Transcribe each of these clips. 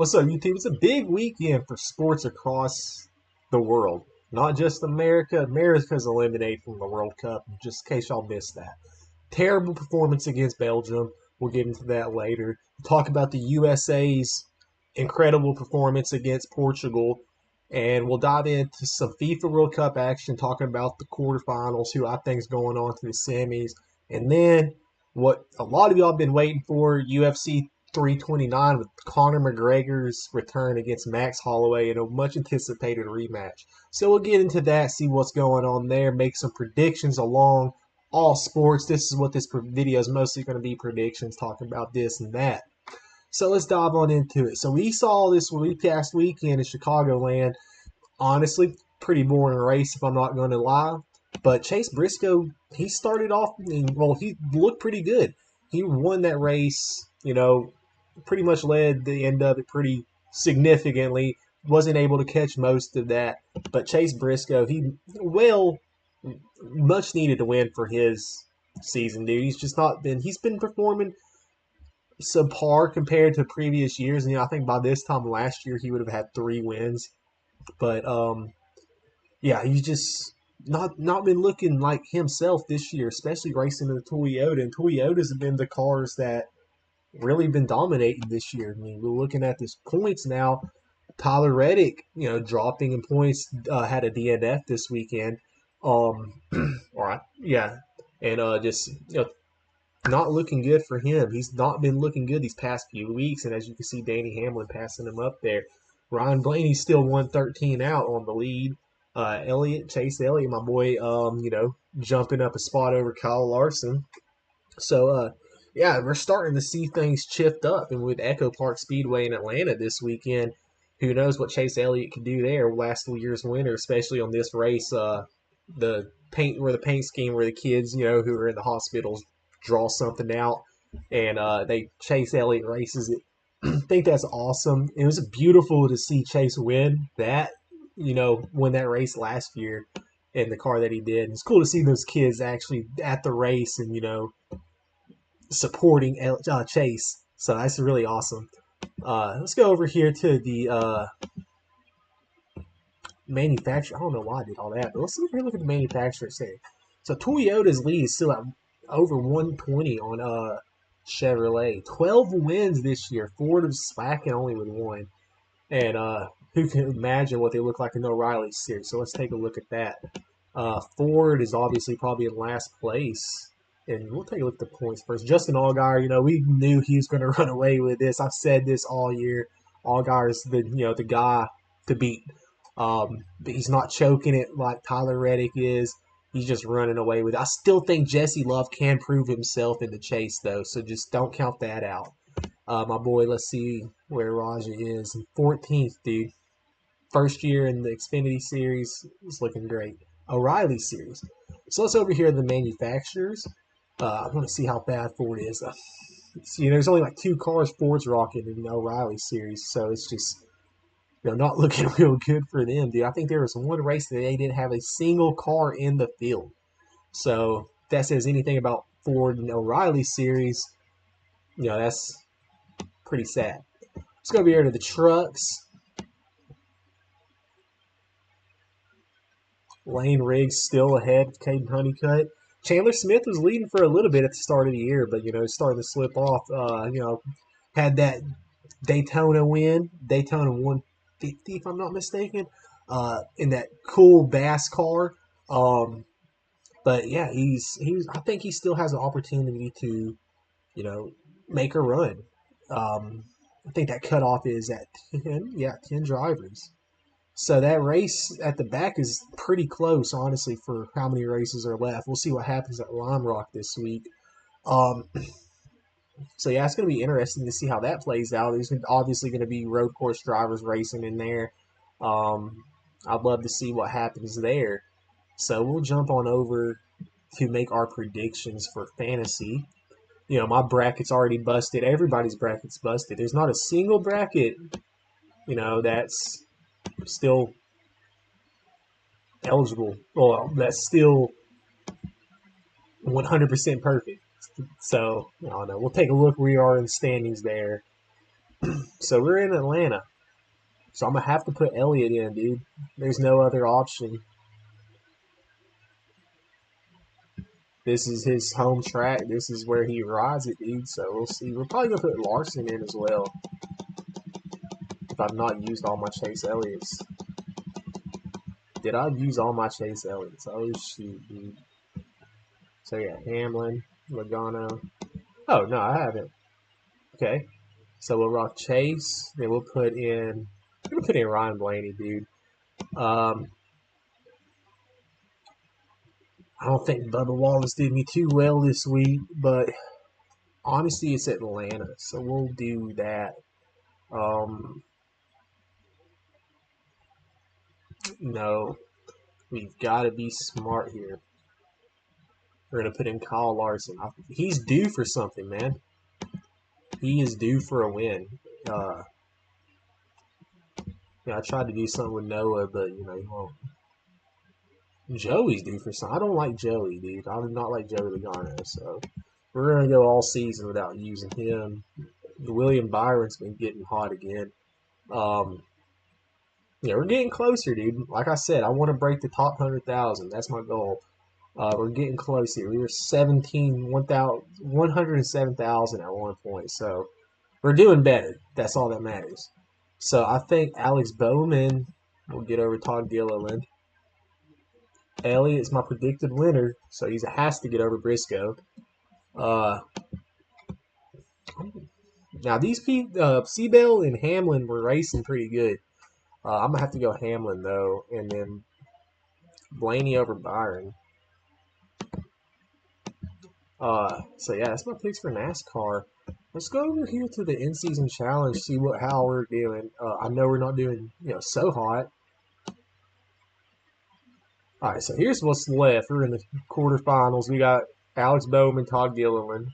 What's up, YouTube? It's a big weekend for sports across the world. Not just America. America's eliminated from the World Cup, just in case y'all missed that. Terrible performance against Belgium. We'll get into that later. We'll talk about the USA's incredible performance against Portugal. And we'll dive into some FIFA World Cup action, talking about the quarterfinals, who I think is going on to the semis. And then what a lot of y'all have been waiting for, UFC 329 with Conor McGregor's return against Max Holloway in a much anticipated rematch. So we'll get into that, see what's going on there, make some predictions along all sports. This is what this video is mostly going to be, predictions, talking about this and that. So let's dive on into it. So we saw this past weekend in Chicagoland. Honestly, pretty boring race if I'm not going to lie. But Chase Briscoe, he started off, well, he looked pretty good. He won that race, pretty much led the end of it pretty significantly. Wasn't able to catch most of that. But Chase Briscoe, much needed to win for his season, dude. He's been performing subpar compared to previous years. And I think by this time last year he would have had 3 wins. But yeah, he's just not been looking like himself this year, especially racing in the Toyota. And Toyotas have been the cars that really been dominating this year. I mean, we're looking at this points now. Tyler Reddick, dropping in points, had a DNF this weekend. All right, yeah, and just not looking good for him. He's not been looking good these past few weeks, and as you can see, Danny Hamlin passing him up there. Ryan Blaney's still 113 out on the lead. Chase Elliott, my boy, jumping up a spot over Kyle Larson. So, yeah, we're starting to see things chipped up. And with Echo Park Speedway in Atlanta this weekend, who knows what Chase Elliott can do there, last year's winner, especially on this race, the paint scheme where the kids, who are in the hospitals draw something out and Chase Elliott races it. I think that's awesome. It was beautiful to see Chase win that, win that race last year in the car that he did. And it's cool to see those kids actually at the race and, supporting Chase. So that's really awesome. Let's go over here to the manufacturer. I don't know why I did all that, but let's look at the manufacturer say. So Toyota's lead is still at over 120 on Chevrolet. 12 wins this year. Ford is slacking only with 1. And who can imagine what they look like in the O'Reilly series? So let's take a look at that. Ford is obviously probably in last place. And we'll take a look at the points first. Justin Allgaier, we knew he was going to run away with this. I've said this all year. Allgaier's the guy to beat. But he's not choking it like Tyler Reddick is. He's just running away with it. I still think Jesse Love can prove himself in the chase, though. So just don't count that out. My boy, let's see where Raja is. 14th, dude. First year in the Xfinity Series. It's looking great. O'Reilly Series. So let's over here the manufacturers. I want to see how bad Ford is. There's only like 2 cars Ford's rocking in the O'Reilly Series. So it's just, not looking real good for them, dude. I think there was one race that they didn't have a single car in the field. So if that says anything about Ford and O'Reilly Series, that's pretty sad. Let's go over here to the trucks. Lane Riggs still ahead of Caden Honeycutt. Chandler Smith was leading for a little bit at the start of the year, but, starting to slip off. Had that Daytona win, Daytona 150, if I'm not mistaken, in that cool Bass car. But yeah, I think he still has an opportunity to, make a run. I think that cutoff is at 10 drivers. So that race at the back is pretty close, honestly, for how many races are left. We'll see what happens at Lime Rock this week. So yeah, it's going to be interesting to see how that plays out. There's obviously going to be road course drivers racing in there. I'd love to see what happens there. So we'll jump on over to make our predictions for fantasy. My bracket's already busted. Everybody's bracket's busted. There's not a single bracket, that's still eligible. Well, that's still 100% perfect. So, I don't know. We'll take a look where we are in the standings there. So we're in Atlanta. So I'm gonna have to put Elliott in, dude. There's no other option. This is his home track. This is where he rides it, dude. So we'll see. We're probably gonna put Larson in as well. If I've not used all my Chase Elliott's. Did I use all my Chase Elliott's? Oh shoot, dude. So yeah, Hamlin, Logano. Oh no, I haven't. Okay. So we'll rock Chase. Then we'll put in. We're gonna put in Ryan Blaney, dude. Um, I don't think Bubba Wallace did me too well this week, but honestly, it's Atlanta, so we'll do that. Um, no, we've got to be smart here. We're gonna put in Kyle Larson. He's due for something, man. He is due for a win. Uh, I tried to do something with Noah, but he won't. Joey's due for something. I don't like Joey, dude. I do not like Joey Logano, so we're gonna go all season without using him. William Byron's been getting hot again. Um, we're getting closer, dude. Like I said, I want to break the top 100,000. That's my goal. We're getting close here. We were 107,000 at one point, so we're doing better. That's all that matters. So I think Alex Bowman will get over Todd Gilliland. Elliott's my predicted winner, so he has to get over Briscoe. Uh, Now these people, Seabell and Hamlin were racing pretty good. I'm gonna have to go Hamlin though, and then Blaney over Byron. So yeah, that's my picks for NASCAR. Let's go over here to the in-season challenge, see how we're doing. I know we're not doing so hot. All right, so here's what's left. We're in the quarterfinals. We got Alex Bowman, Todd Gilliland.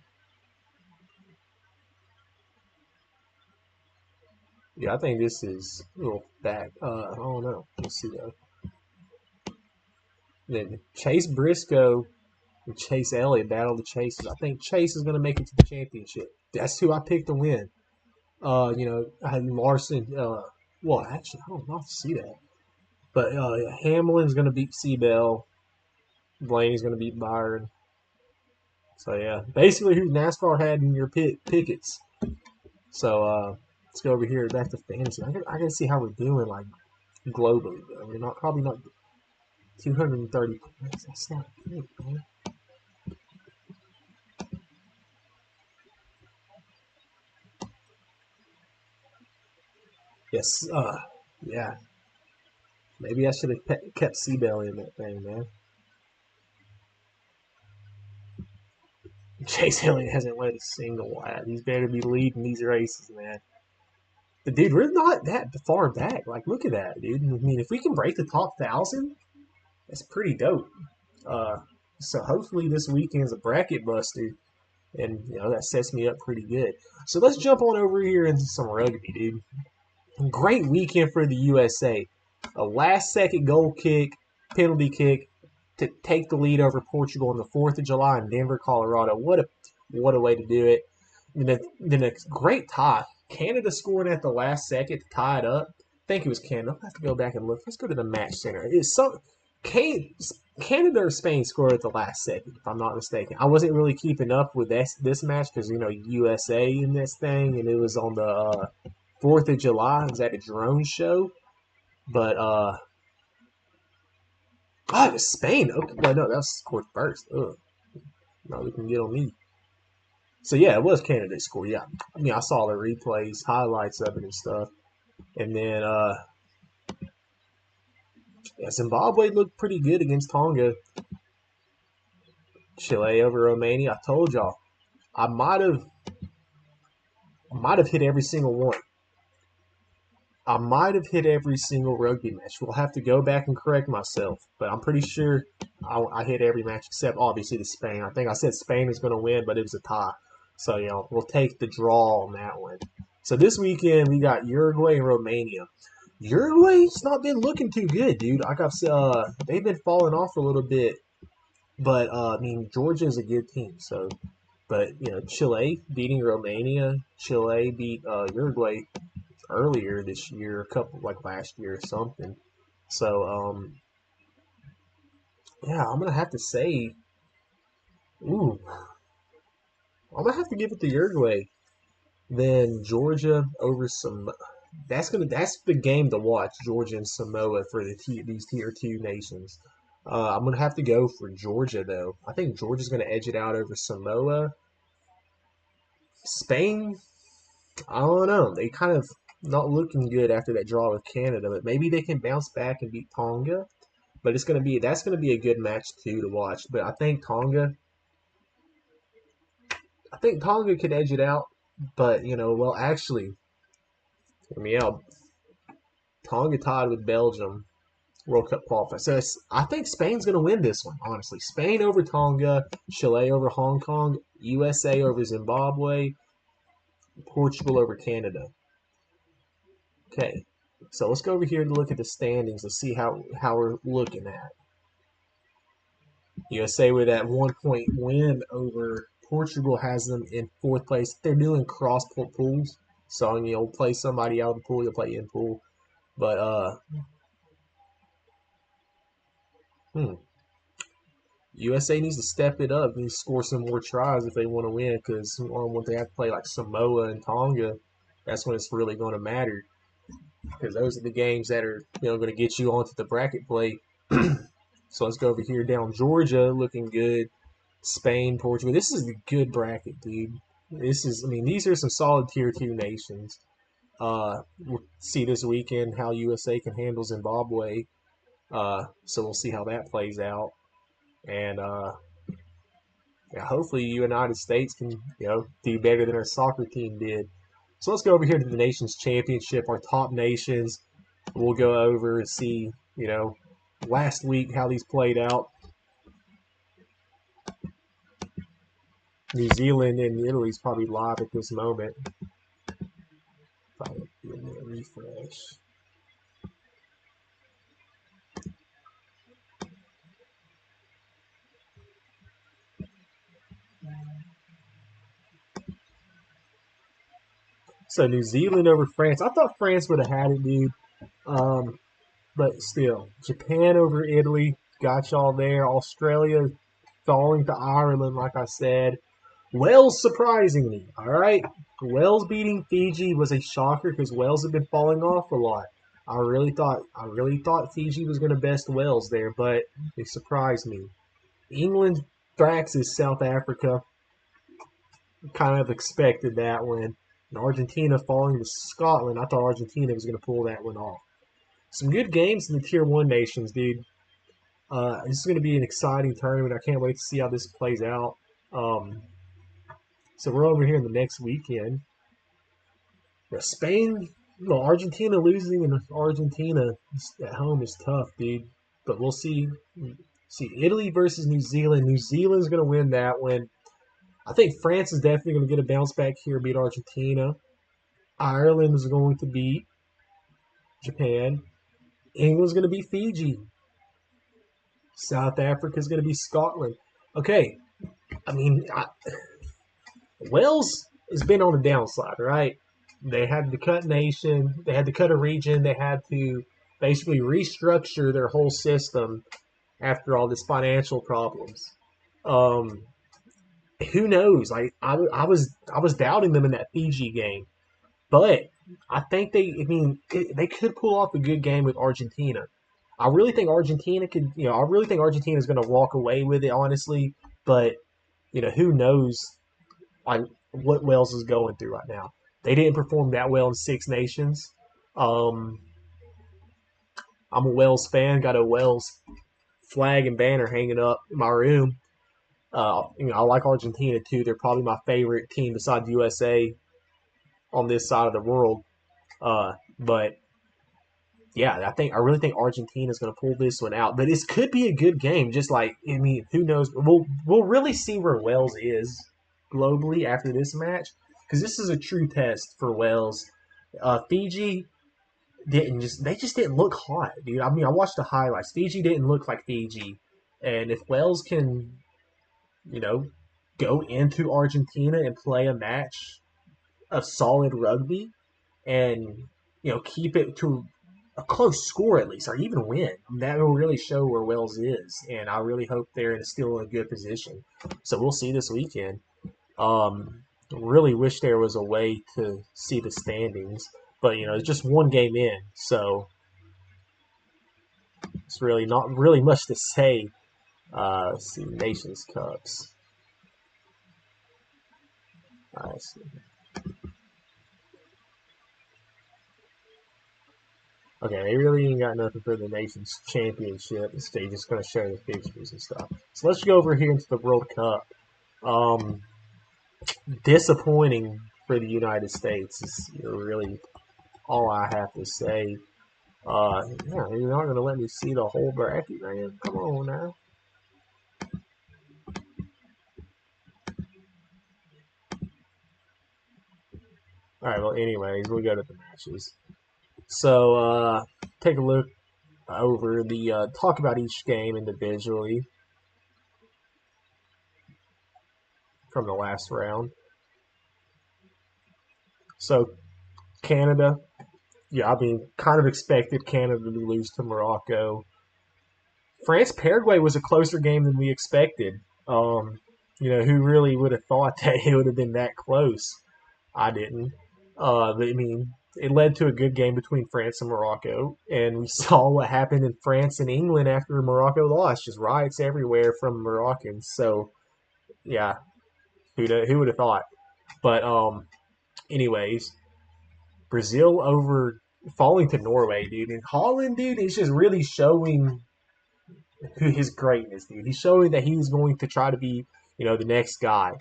Yeah, I think this is a little back. I don't know. Let's see though. Then Chase Briscoe and Chase Elliott battle the Chases. I think Chase is going to make it to the championship. That's who I picked to win. I had Larson. Well, actually, I don't know if to see that. But Hamlin's going to beat Seabell. Blaney's going to beat Byron. So, yeah. Basically, who NASCAR had in your pickets. So, let's go over here back to fantasy. I got to see how we're doing, like, globally. Though. We're probably not 230 points. That's not good, man. Yes, yeah. Maybe I should have kept Seabell in that thing, man. Chase Elliott hasn't led a single lap. He's better be leading these races, man. But dude, we're not that far back. Like, look at that, dude. I mean, if we can break the top 1,000, that's pretty dope. Uh, so hopefully this weekend's a bracket buster, and that sets me up pretty good. So let's jump on over here into some rugby, dude. Great weekend for the USA. A last-second goal kick, penalty kick to take the lead over Portugal on the 4th of July in Denver, Colorado. What a way to do it. And then a great tie. Canada scoring at the last second to tie it up. I think it was Canada. I'll have to go back and look. Let's go to the match center. Canada or Spain scored at the last second, if I'm not mistaken. I wasn't really keeping up with this match because, USA in this thing, and it was on the 4th of July. It was at a drone show. But, it was Spain. Okay, well, no, that was scored first. Ugh. No, we can get on me. So, yeah, it was Canada scored. Yeah. I mean, I saw the replays, highlights of it and stuff. And then, Zimbabwe looked pretty good against Tonga. Chile over Romania. I told y'all. I might have hit every single one. I might have hit every single rugby match. We'll have to go back and correct myself, but I'm pretty sure I hit every match except obviously the Spain. I think I said Spain was going to win, but it was a tie. So, we'll take the draw on that one. So this weekend we got Uruguay and Romania. Uruguay's not been looking too good, dude. Like I've said, they've been falling off a little bit, but I mean Georgia is a good team, so But Chile beating Romania. Chile beat Uruguay earlier this year, a couple like last year or something. So yeah, I'm gonna have to say, ooh, I'm gonna have to give it to Uruguay. Then Georgia over some. That's the game to watch. Georgia and Samoa for these tier 2 nations. I'm gonna have to go for Georgia though. I think Georgia's gonna edge it out over Samoa. Spain, I don't know. They kind of not looking good after that draw with Canada, but maybe they can bounce back and beat Tonga. But that's gonna be a good match too to watch. But I think Tonga could edge it out. But well, actually, hear me out. Tonga tied with Belgium, World Cup qualifier. So I think Spain's gonna win this one. Honestly, Spain over Tonga, Chile over Hong Kong, USA over Zimbabwe, Portugal over Canada. Okay, so let's go over here and look at the standings and see how we're looking at. USA with that 1 point win over Portugal has them in fourth place. They're doing cross pools, so you'll play somebody out of the pool, you'll play in pool. But USA needs to step it up and score some more tries if they want to win. Because when they have to play like Samoa and Tonga, that's when it's really going to matter. Because those are the games that are going to get you onto the bracket play. So let's go over here down Georgia, looking good. Spain, Portugal. This is a good bracket, dude. These are some solid tier 2 nations. We'll see this weekend how USA can handle Zimbabwe. So we'll see how that plays out. And yeah, hopefully the United States can do better than our soccer team did. So let's go over here to the Nations Championship, our top nations. We'll go over and see last week how these played out. New Zealand and Italy's probably live at this moment. Probably refresh. So New Zealand over France. I thought France would have had it, dude. But still, Japan over Italy. Got y'all there. Australia falling to Ireland, like I said. Wales, surprisingly, all right. Wales beating Fiji was a shocker because Wales have been falling off a lot. I really thought Fiji was going to best Wales there, but they surprised me. England is South Africa. Kind of expected that one. And Argentina falling to Scotland. I thought Argentina was going to pull that one off. Some good games in the Tier 1 nations, dude. This is going to be an exciting tournament. I can't wait to see how this plays out. So we're over here in the next weekend. Spain, Argentina losing in Argentina at home is tough, dude. But we'll see. See, Italy versus New Zealand. New Zealand's going to win that one. I think France is definitely going to get a bounce back here, beat Argentina. Ireland is going to beat Japan. England's going to beat Fiji. South Africa is going to be Scotland. Okay, Wales has been on the downside, right? They had to cut nation. They had to cut a region. They had to basically restructure their whole system after all this financial problems. Who knows? I was doubting them in that Fiji game, but I think they could pull off a good game with Argentina. I really think Argentina could. I really think Argentina is going to walk away with it, honestly. But who knows? What Wales is going through right now. They didn't perform that well in Six Nations. I'm a Wales fan. Got a Wales flag and banner hanging up in my room. I like Argentina too. They're probably my favorite team besides USA on this side of the world. But yeah, I really think Argentina is going to pull this one out. But this could be a good game. Just who knows? We'll really see where Wales is globally after this match because this is a true test for Wales. Fiji they just didn't look hot, dude. I watched the highlights. Fiji didn't look like Fiji, and if Wales can, you know, go into Argentina and play a match of solid rugby and keep it to a close score at least, or even win. That will really show where Wales is, and I really hope they're still in a good position. So we'll see this weekend. Really wish there was a way to see the standings, but it's just one game in, so it's really not really much to say. Let's see, Nations Cups. Let's see. Okay, they really ain't got nothing for the Nations Championship. They're just going to show the fixtures and stuff. So let's go over here into the World Cup. Disappointing for the United States is really all I have to say. Yeah, you're not going to let me see the whole bracket, man. Come on now. All right, well, anyways, we'll go to the matches. So, take a look over the talk about each game individually from the last round. So Canada, yeah, I mean, kind of expected Canada to lose to Morocco. France Paraguay was a closer game than we expected. Who really would have thought that it would have been that close? I didn't. But I mean, it led to a good game between France and Morocco, and we saw what happened in France and England after Morocco lost. Just riots everywhere from Moroccans. So, yeah, who would have thought? But anyways, Brazil over falling to Norway, dude, and Holland, dude, is just really showing his greatness, dude. He's showing that he's going to try to be, the next guy.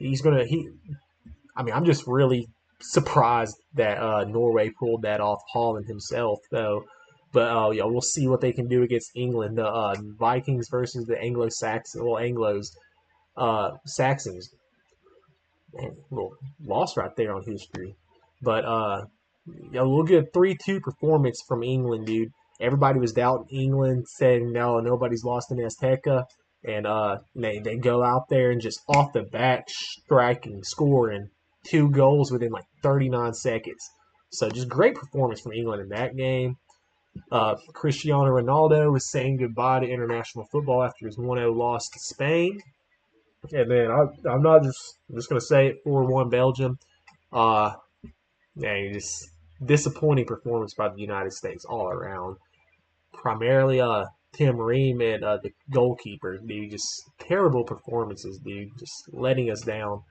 I mean, I'm just really surprised that Norway pulled that off. Holland himself, though. But yeah, we'll see what they can do against England. The Vikings versus the Anglo-Saxons. Well, Saxons. Man, a little loss right there on history. But we'll get a 3-2 performance from England, dude. Everybody was doubting England, saying no, nobody's lost in Azteca. And they go out there and just off the bat striking, scoring 2 goals within like 39 seconds. So just great performance from England in that game. Cristiano Ronaldo was saying goodbye to international football after his 1-0 loss to Spain. And then I'm just going to say it, 4-1 Belgium. Just disappointing performance by the United States all around. Primarily Tim Ream and the goalkeeper, dude, just terrible performances, dude, just letting us down.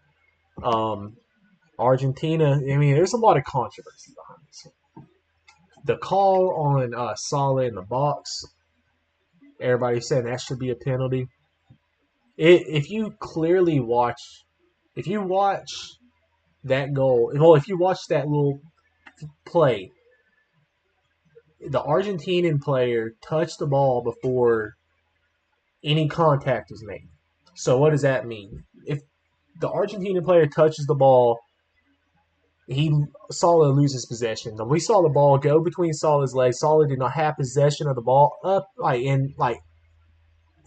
Argentina, I mean, there's a lot of controversy behind this. The call on Salah in the box, everybody's saying that should be a penalty. If you watch that goal, well, if you watch that little play, the Argentinian player touched the ball before any contact was made. So what does that mean? If the Argentinian player touches the ball, Salah loses possession. And we saw the ball go between Salah's legs. Salah did not have possession of the ball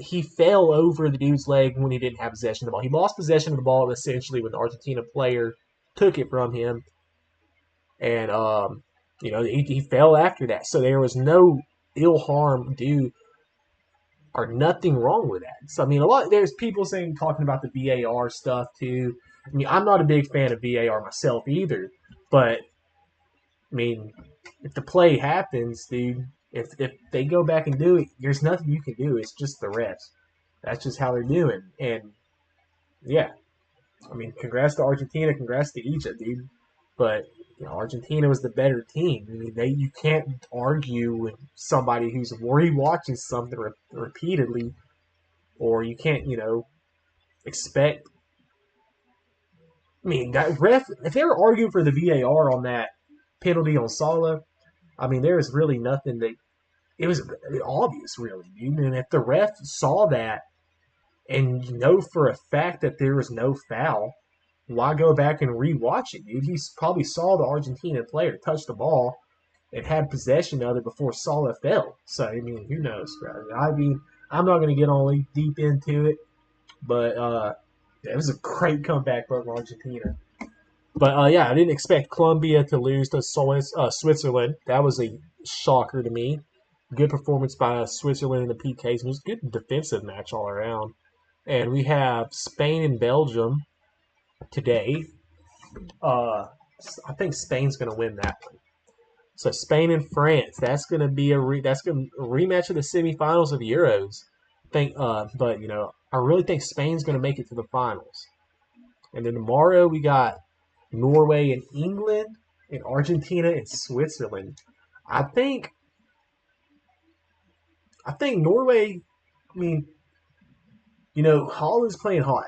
he fell over the dude's leg when he didn't have possession of the ball. He lost possession of the ball essentially when the Argentina player took it from him, and he fell after that. So there was no ill harm due or nothing wrong with that. So I mean, there's people talking about the VAR stuff too. I mean, I'm not a big fan of VAR myself either, but I mean, if the play happens, dude, if they go back and do it, there's nothing you can do. It's just the refs. That's just how they're doing. And yeah, I mean, congrats to Argentina, congrats to Egypt, dude. But Argentina was the better team. I mean, you can't argue with somebody who's rewatching something repeatedly, or you can't expect. I mean, that ref, if they were arguing for the VAR on that penalty on Salah, I mean, there was really nothing that. It was obvious, really, dude. And if the ref saw that and for a fact that there was no foul, why go back and rewatch it, dude? He probably saw the Argentina player touch the ball and had possession of it before Salah fell. So, I mean, who knows, bro? I mean, I'm not going to get all deep into it, but It was a great comeback from Argentina. But yeah, I didn't expect Colombia to lose to Switzerland. That was a shocker to me. Good performance by Switzerland in the PKs. It was a good defensive match all around. And we have Spain and Belgium today. Uh, I think Spain's going to win that one. So Spain and France. That's going to be that's going to a rematch of the semifinals of the Euros. But I really think Spain's going to make it to the finals. And then tomorrow we got Norway and England, and Argentina and Switzerland. I think Norway. I mean, Holland's playing hot.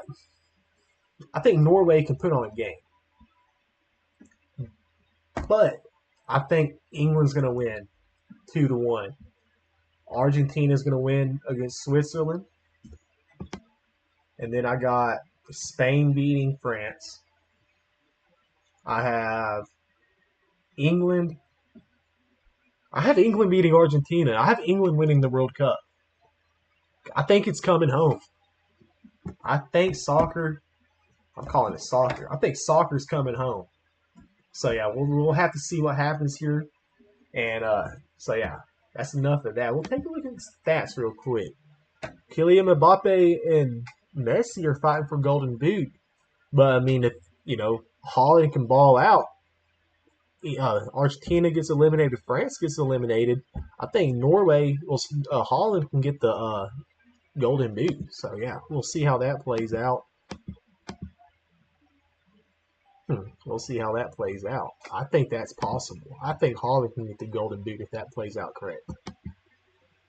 I think Norway can put on a game, but I think England's going to win 2-1. Argentina's going to win against Switzerland, and then I got Spain beating France. I have England. I have England beating Argentina. I have England winning the World Cup. I think it's coming home. I think soccer. I'm calling it soccer. I think soccer's coming home. So yeah, we'll have to see what happens here. And so yeah, that's enough of that. We'll take a look at the stats real quick. Kylian Mbappe and Messi are fighting for Golden Boot. But I mean, if Holland can ball out, Argentina gets eliminated, France gets eliminated. I think Holland can get the Golden Boot. So yeah, we'll see how that plays out. We'll see how that plays out. I think that's possible. I think Holland can get the Golden Boot if that plays out correct.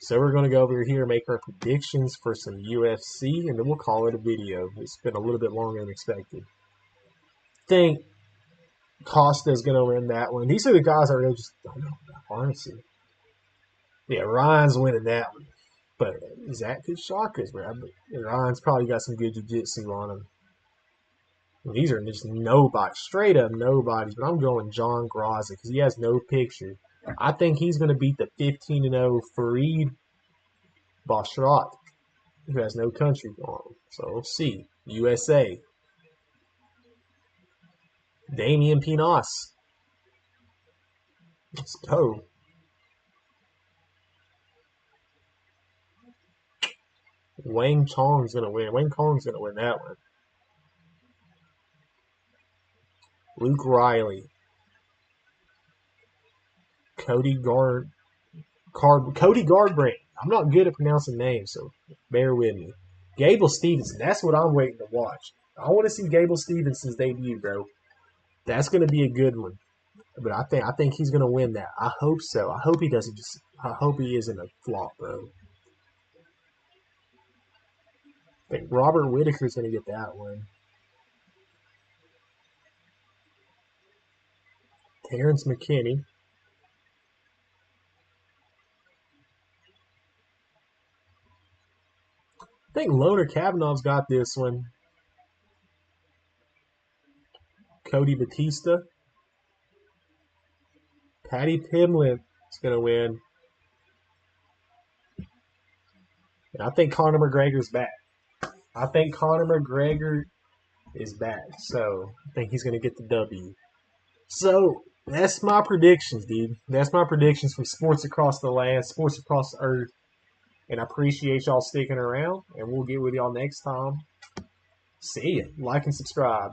So we're going to go over here and make our predictions for some UFC, and then we'll call it a video. It's been a little bit longer than expected. I think Costa's going to win that one. These are the guys I really just don't know about, honestly. Yeah, Ryan's winning that one. But Zach could shock us, bro. Ryan's probably got some good jiu-jitsu on him. These are just nobody, straight up nobodies. But I'm going John Graza because he has no picture. I think he's going to beat the 15-0 Farid Basharat, who has no country on him. So we'll see. USA. Damian Pinas. Let's go. Wang Chong's going to win. Wang Kong's going to win that one. Luke Riley. Cody Garbrandt. I'm not good at pronouncing names, so bear with me. Gable Stevenson. That's what I'm waiting to watch. I want to see Gable Stevenson's debut, bro. That's going to be a good one. But I think he's going to win that. I hope so. I hope he isn't a flop, bro. I think Robert Whitaker's going to get that one. Terrence McKinney. I think Loner Kavanaugh's got this one. Cody Batista. Patty Pimlin is going to win. And I think Conor McGregor's back. I think Conor McGregor is back. So I think he's going to get the W. So that's my predictions, dude. That's my predictions from sports across the land, sports across the earth. And I appreciate y'all sticking around. And we'll get with y'all next time. See ya. Like and subscribe.